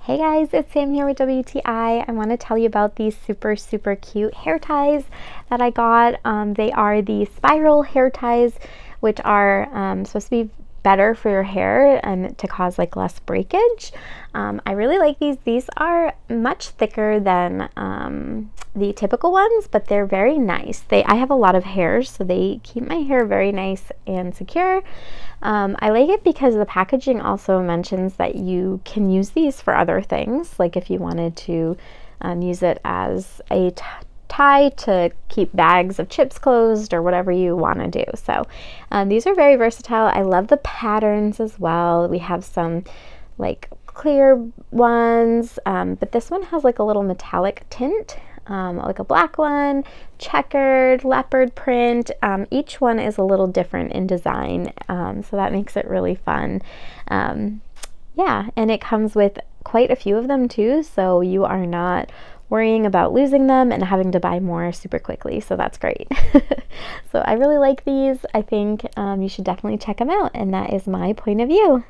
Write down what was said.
Hey guys, it's Sam here with WTI. I want to tell you about these super cute hair ties that I got. They are the spiral hair ties, which are supposed to be better for your hair and to cause like less breakage. I really like these. These are much thicker than the typical ones, but they're very nice. I have a lot of hairs, so they keep my hair very nice and secure. I like it because the packaging also mentions that you can use these for other things, like if you wanted to use it as a tie to keep bags of chips closed or whatever you want to do. So these are very versatile. I love the patterns as well. We have some like clear ones, but this one has like a little metallic tint. Like a black one, checkered, leopard print. Each one is a little different in design, so that makes it really fun. Yeah, and it comes with quite a few of them too, so you are not worrying about losing them and having to buy more super quickly, so that's great. So I really like these. I think you should definitely check them out, and that is my point of view.